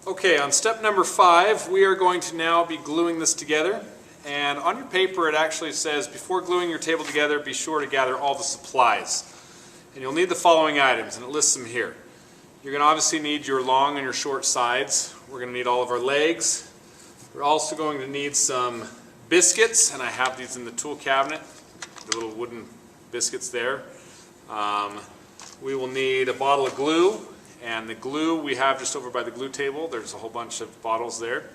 Okay, on step number 5, we are going to now be gluing this together. And on your paper it actually says, before gluing your table together, be sure to gather all the supplies. And you'll need the following items, and it lists them here. You're going to obviously need your long and your short sides. We're going to need all of our legs. We're also going to need some biscuits, and I have these in the tool cabinet, the little wooden biscuits there. We will need a bottle of glue. And the glue we have just over by the glue table. There's a whole bunch of bottles there.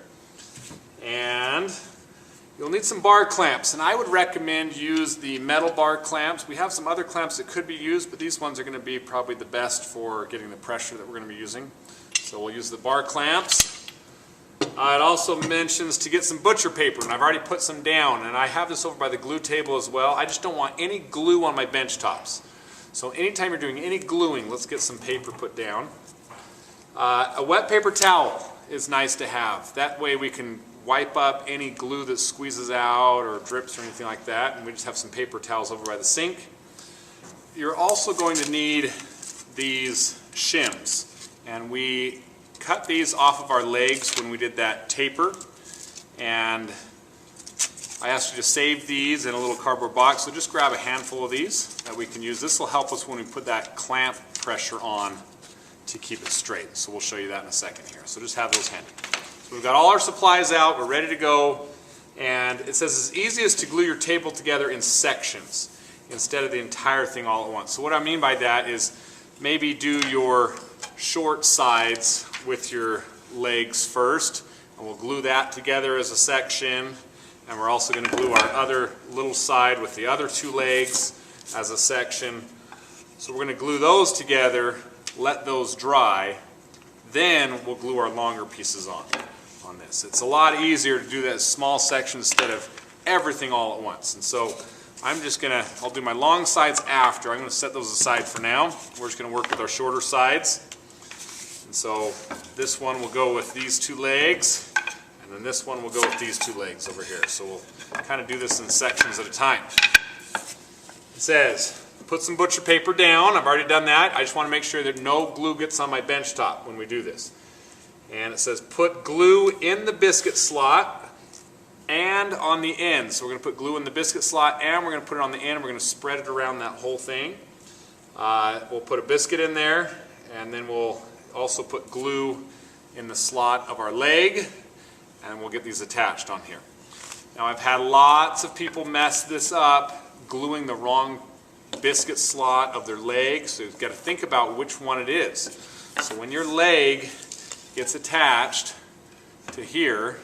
And you'll need some bar clamps. And I would recommend use the metal bar clamps. We have some other clamps that could be used, but these ones are going to be probably the best for getting the pressure that we're going to be using. So we'll use the bar clamps. It also mentions to get some butcher paper, and I've already put some down. And I have this over by the glue table as well. I just don't want any glue on my bench tops. So anytime you're doing any gluing, let's get some paper put down. A wet paper towel is nice to have. That way we can wipe up any glue that squeezes out or drips or anything like that. And we just have some paper towels over by the sink. You're also going to need these shims. And we cut these off of our legs when we did that taper. And I asked you to save these in a little cardboard box, so just grab a handful of these that we can use. This will help us when we put that clamp pressure on to keep it straight. So we'll show you that in a second here. So just have those handy. So we've got all our supplies out, we're ready to go, and it says it's easiest to glue your table together in sections instead of the entire thing all at once. So what I mean by that is maybe do your short sides with your legs first, and we'll glue that together as a section. And we're also going to glue our other little side with the other two legs as a section. So we're going to glue those together, let those dry, then we'll glue our longer pieces on this. It's a lot easier to do that small section instead of everything all at once. And so I'm just going to, I'll do my long sides after. I'm going to set those aside for now. We're just going to work with our shorter sides. And so this one will go with these two legs. And then this one will go with these two legs over here. So we'll kind of do this in sections at a time. It says, put some butcher paper down. I've already done that. I just want to make sure that no glue gets on my bench top when we do this. And it says, put glue in the biscuit slot and on the end. So we're going to put glue in the biscuit slot and we're going to put it on the end. We're going to spread it around that whole thing. We'll put a biscuit in there, and then we'll also put glue in the slot of our leg. And we'll get these attached on here. Now I've had lots of people mess this up, gluing the wrong biscuit slot of their leg, so you've got to think about which one it is. So when your leg gets attached to here,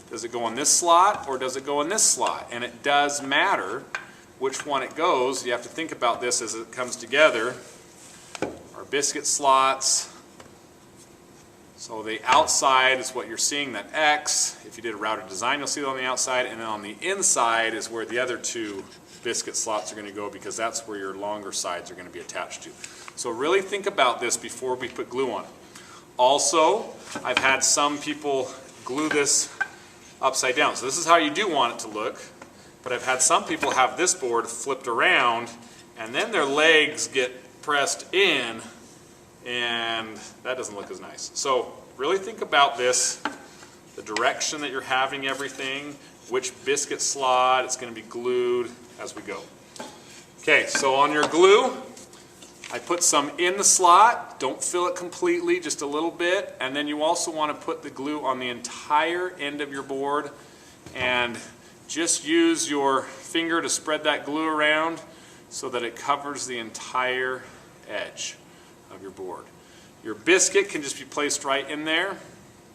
does it go in this slot or does it go in this slot? And it does matter which one it goes. You have to think about this as it comes together. Our biscuit slots. So the outside is what you're seeing, that X. If you did a routed design, you'll see it on the outside. And then on the inside is where the other two biscuit slots are going to go, because that's where your longer sides are going to be attached to. So really think about this before we put glue on it. Also, I've had some people glue this upside down. So this is how you do want it to look. But I've had some people have this board flipped around, and then their legs get pressed in, and that doesn't look as nice. So really think about this, the direction that you're having everything, which biscuit slot it's going to be glued as we go. Okay, so on your glue, I put some in the slot. Don't fill it completely, just a little bit. And then you also want to put the glue on the entire end of your board, and just use your finger to spread that glue around so that it covers the entire edge of your board. Your biscuit can just be placed right in there.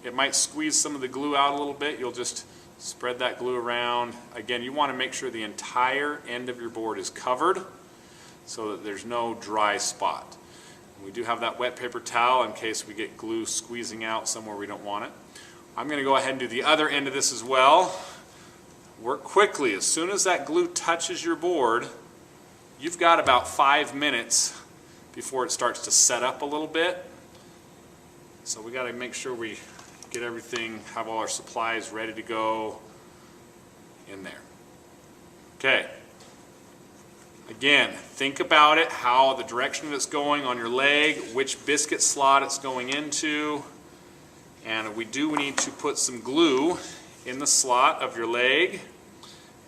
It might squeeze some of the glue out a little bit. You'll just spread that glue around. Again, you want to make sure the entire end of your board is covered so that there's no dry spot. And we do have that wet paper towel in case we get glue squeezing out somewhere we don't want it. I'm going to go ahead and do the other end of this as well. Work quickly. As soon as that glue touches your board, you've got about 5 minutes before it starts to set up a little bit. So we got to make sure we get everything, have all our supplies ready to go in there. Okay. Again, think about it, how the direction it's going on your leg, which biscuit slot it's going into, And we do need to put some glue in the slot of your leg.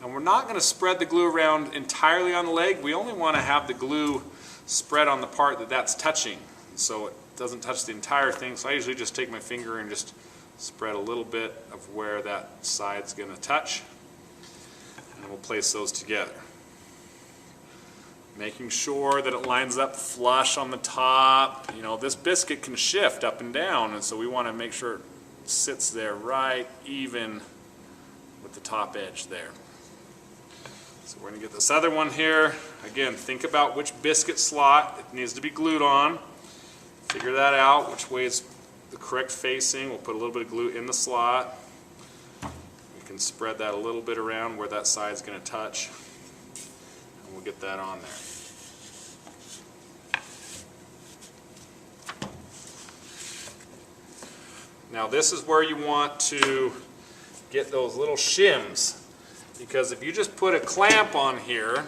And we're not going to spread the glue around entirely on the leg. We only want to have the glue spread on the part that's touching, so it doesn't touch the entire thing. So I usually just take my finger and just spread a little bit of where that side's going to touch. And we'll place those together. Making sure that it lines up flush on the top. You know, this biscuit can shift up and down, and so we want to make sure it sits there right even with the top edge there. So we're going to get this other one here. Again, think about which biscuit slot it needs to be glued on. Figure that out, which way is the correct facing. We'll put a little bit of glue in the slot. We can spread that a little bit around where that side's going to touch. And we'll get that on there. Now this is where you want to get those little shims, because if you just put a clamp on here,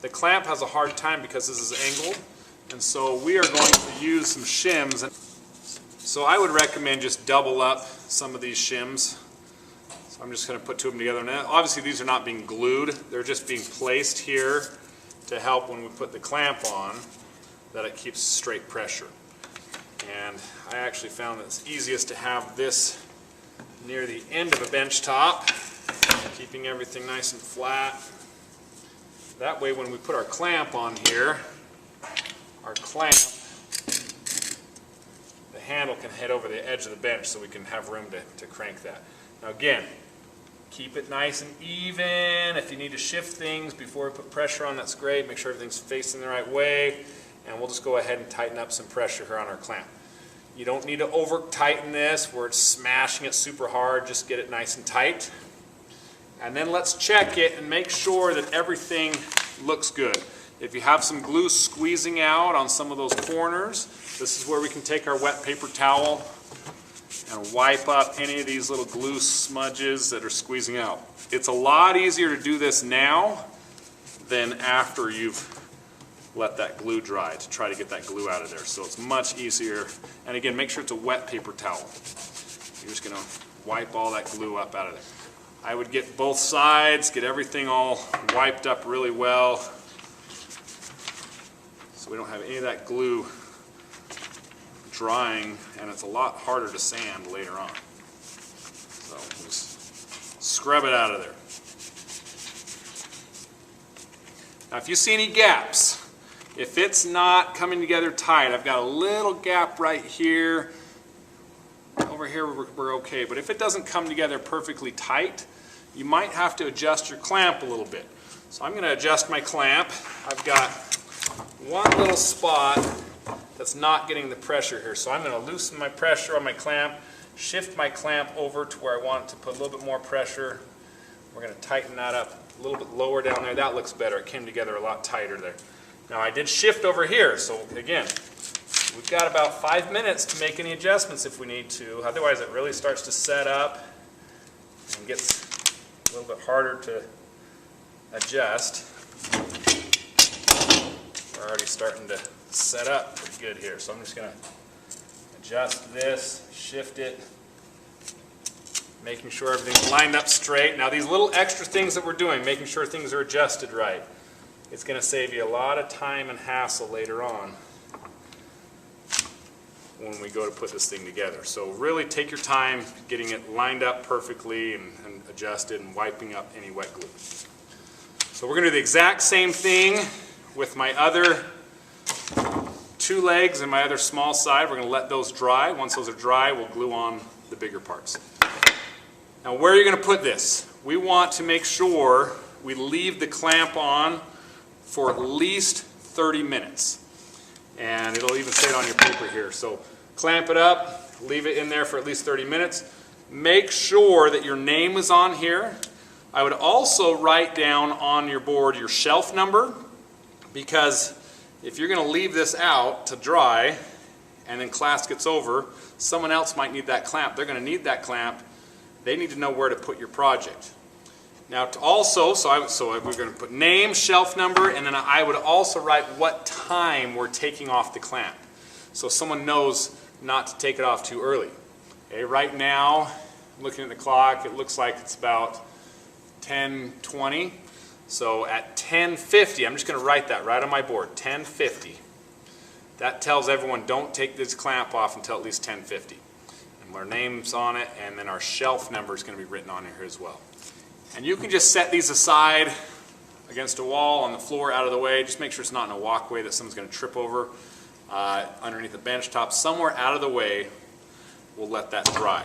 the clamp has a hard time because this is angled, and so we are going to use some shims. So I would recommend just double up some of these shims. So I'm just going to put two of them together. Now, obviously these are not being glued, they're just being placed here to help when we put the clamp on that it keeps straight pressure. And I actually found that it's easiest to have this near the end of a bench top, keeping everything nice and flat. That way when we put our clamp on here, our clamp, the handle can head over the edge of the bench so we can have room to crank that. Now again, keep it nice and even. If you need to shift things before we put pressure on, that's great. Make sure everything's facing the right way. And we'll just go ahead and tighten up some pressure here on our clamp. You don't need to over tighten this where it's smashing it super hard. Just get it nice and tight. And then let's check it and make sure that everything looks good. If you have some glue squeezing out on some of those corners, this is where we can take our wet paper towel and wipe up any of these little glue smudges that are squeezing out. It's a lot easier to do this now than after you've let that glue dry, to try to get that glue out of there. So it's much easier. And again, make sure it's a wet paper towel. You're just going to wipe all that glue up out of there. I would get both sides, get everything all wiped up really well so we don't have any of that glue drying, and it's a lot harder to sand later on. So we'll just scrub it out of there. Now if you see any gaps, if it's not coming together tight, I've got a little gap right here. Over here we're okay, but if it doesn't come together perfectly tight, you might have to adjust your clamp a little bit. So I'm going to adjust my clamp. I've got one little spot that's not getting the pressure here, so I'm going to loosen my pressure on my clamp, shift my clamp over to where I want to put a little bit more pressure. We're going to tighten that up a little bit lower down there. That looks better. It came together a lot tighter there. Now I did shift over here, so again, we've got about 5 minutes to make any adjustments if we need to. Otherwise it really starts to set up and gets a little bit harder to adjust. We're already starting to set up pretty good here, so I'm just going to adjust this, shift it, making sure everything's lined up straight. Now these little extra things that we're doing, making sure things are adjusted right, it's going to save you a lot of time and hassle later on when we go to put this thing together. So really take your time getting it lined up perfectly and adjusted and wiping up any wet glue. So we're going to do the exact same thing with my other two legs and my other small side. We're going to let those dry. Once those are dry, we'll glue on the bigger parts. Now where are you going to put this? We want to make sure we leave the clamp on for at least 30 minutes. And it'll even say it on your paper here. So clamp it up, leave it in there for at least 30 minutes. Make sure that your name is on here. I would also write down on your board your shelf number, because if you're going to leave this out to dry and then class gets over, someone else might need that clamp. They're going to need that clamp. They need to know where to put your project. Now to also, we're going to put name, shelf number, and then I would also write what time we're taking off the clamp, so someone knows not to take it off too early. Okay, right now, looking at the clock, it looks like it's about 10:20. So at 10:50, I'm just going to write that right on my board, 10:50. That tells everyone don't take this clamp off until at least 10:50. And our name's on it, and then our shelf number is going to be written on here as well. And you can just set these aside against a wall, on the floor, out of the way. Just make sure it's not in a walkway that someone's going to trip over. Underneath the bench top, somewhere out of the way, we'll let that dry.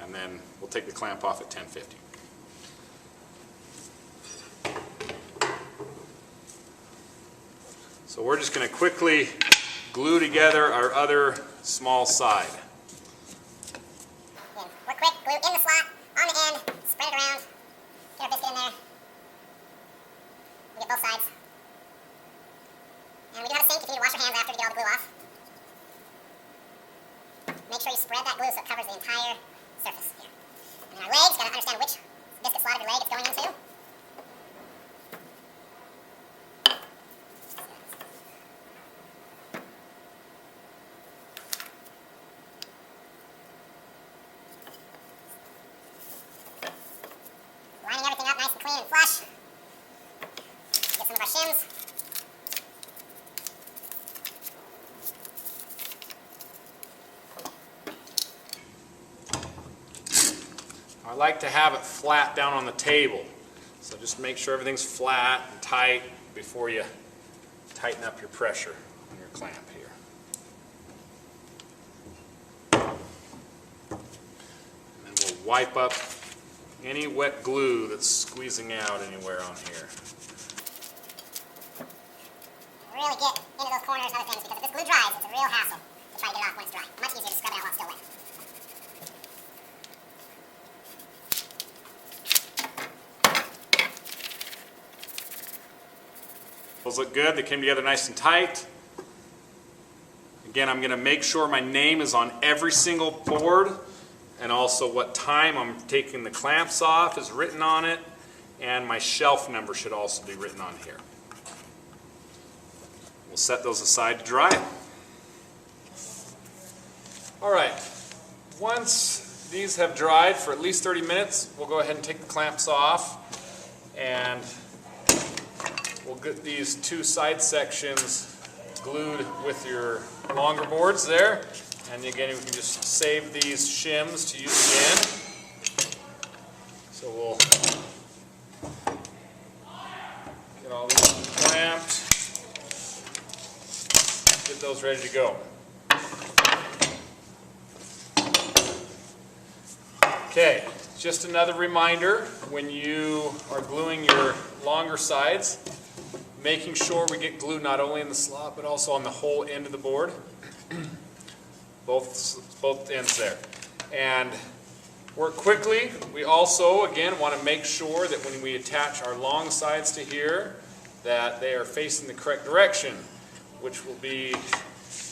And then we'll take the clamp off at 10:50. So we're just going to quickly glue together our other small side. We're quick, glue in the slot, on the end, spread it around, get our biscuit in there. We get both sides. And we do have a sink if you need to wash your hands after to get all the glue off. Make sure you spread that glue so it covers the entire surface here. And then our legs, got to understand which biscuit slot of your leg it's going into. Lining everything up nice and clean and flush. Get some of our shims. I like to have it flat down on the table. So just make sure everything's flat and tight before you tighten up your pressure on your clamp here. And then we'll wipe up any wet glue that's squeezing out anywhere on here. Really get into those corners and other things, because if this glue dries, it's a real hassle to try to get it off when it's dry. Much easier to scrub it out while it's still wet. Those look good. They came together nice and tight. Again, I'm going to make sure my name is on every single board, and also what time I'm taking the clamps off is written on it, and my shelf number should also be written on here. We'll set those aside to dry. All right, once these have dried for at least 30 minutes, we'll go ahead and take the clamps off, and we'll get these two side sections glued with your longer boards there. And again, we can just save these shims to use again. So we'll get all these clamped, get those ready to go. Okay, just another reminder, when you are gluing your longer sides, making sure we get glue not only in the slot but also on the whole end of the board. Both ends there. And work quickly. We also, again, want to make sure that when we attach our long sides to here, that they are facing the correct direction, which will be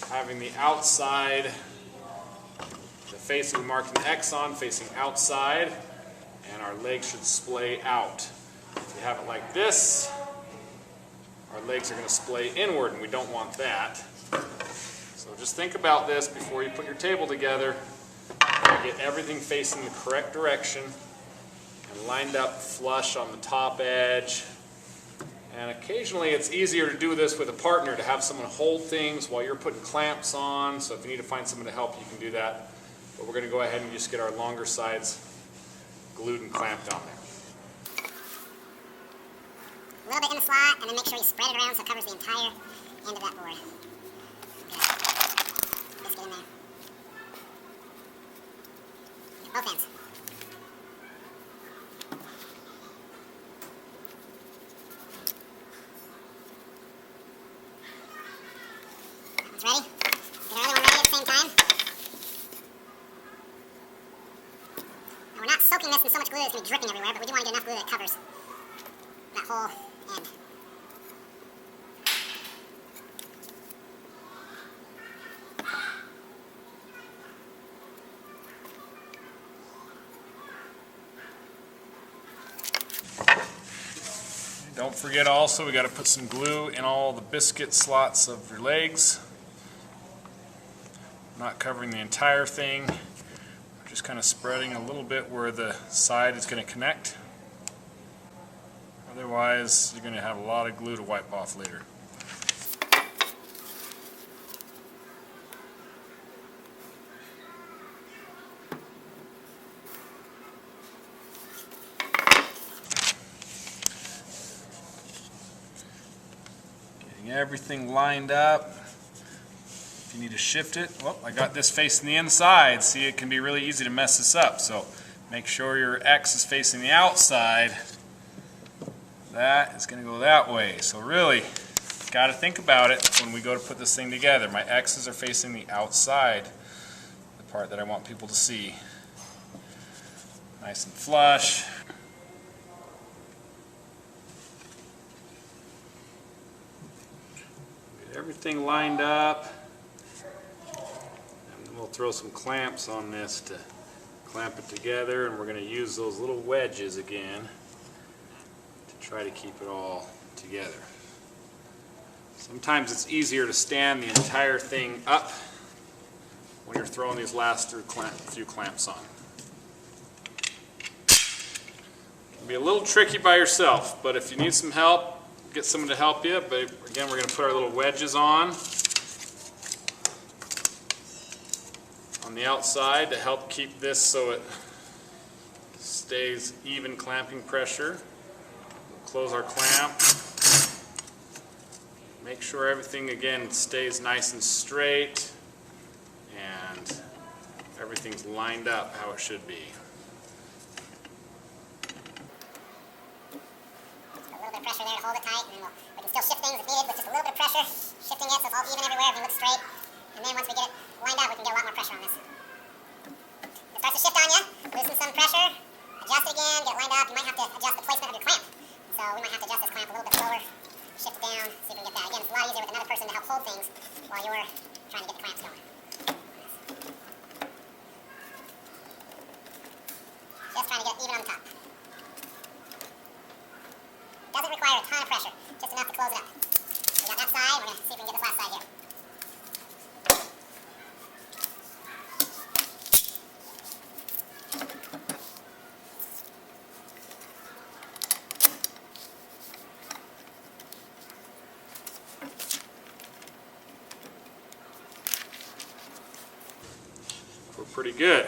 having the outside, the facing marking the X on, facing outside, and our legs should splay out. If you have it like this, our legs are going to splay inward, and we don't want that. So just think about this before you put your table together. Get everything facing the correct direction and lined up flush on the top edge. And occasionally it's easier to do this with a partner, to have someone hold things while you're putting clamps on. So if you need to find someone to help, you can do that. But we're going to go ahead and just get our longer sides glued and clamped on there. A little bit in the slot, and then make sure you spread it around so it covers the entire end of that board. Okay. Biscuit in there. Both ends. That one's ready. Get our other one ready at the same time. Now we're not soaking this in so much glue that it's going to be dripping everywhere, but we do want to get enough glue that covers that whole end. Don't forget also, we got to put some glue in all the biscuit slots of your legs. Not covering the entire thing, Just kind of spreading a little bit where the side is going to connect. Otherwise, you're going to have a lot of glue to wipe off later. Getting everything lined up. If you need to shift it, well, I got this facing the inside. See, it can be really easy to mess this up. So make sure your X is facing the outside. That is going to go that way. So really, got to think about it when we go to put this thing together. My X's are facing the outside, the part that I want people to see. Nice and flush. Get everything lined up. And then we'll throw some clamps on this to clamp it together, and we're going to use those little wedges again. Try to keep it all together. Sometimes it's easier to stand the entire thing up when you're throwing these last few clamps on. It can be a little tricky by yourself, but if you need some help, get someone to help you. But again, we're going to put our little wedges on the outside to help keep this so it stays even clamping pressure. Close our clamp. Make sure everything again stays nice and straight and everything's lined up how it should be. A little bit of pressure there to hold it tight, and then we can still shift things if needed with just a little bit of pressure, shifting it so it's all even everywhere, everything looks straight. And then once we get it lined up, we can get a lot more pressure on this. It starts to shift on you, loosen some pressure, adjust it again, get it lined up. You might have to adjust the placement of your clamp. So we might have to adjust this clamp a little bit lower, shift it down, see if we can get that. Again, it's a lot easier with another person to help hold things while you're trying to get the clamps going. Just trying to get it even on the top. Doesn't require a ton of pressure, just enough to close it up. We got that side, we're going to see if we can get this last side here. Pretty good.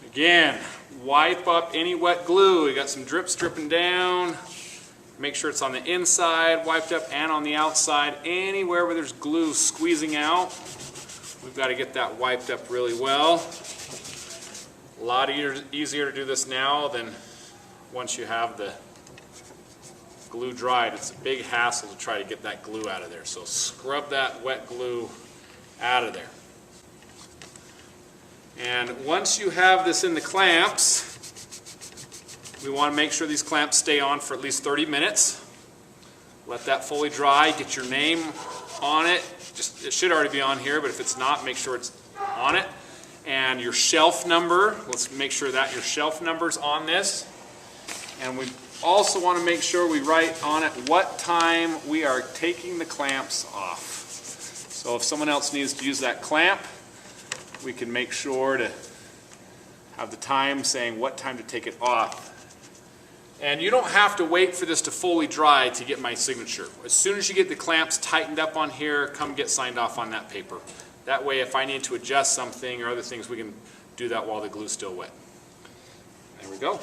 Again, wipe up any wet glue. We got some drips dripping down. Make sure it's on the inside, wiped up, and on the outside. Anywhere where there's glue squeezing out, we've got to get that wiped up really well. A lot easier to do this now than once you have the glue dried. It's a big hassle to try to get that glue out of there. So scrub that wet glue out of there. And once you have this in the clamps, we want to make sure these clamps stay on for at least 30 minutes. Let that fully dry, get your name on it. It should already be on here, but if it's not, make sure it's on it. And your shelf number, let's make sure that your shelf number's on this. And we also want to make sure we write on it what time we are taking the clamps off. So if someone else needs to use that clamp, we can make sure to have the time saying what time to take it off. And you don't have to wait for this to fully dry to get my signature. As soon as you get the clamps tightened up on here, come get signed off on that paper. That way if I need to adjust something or other things, we can do that while the glue's still wet. There we go.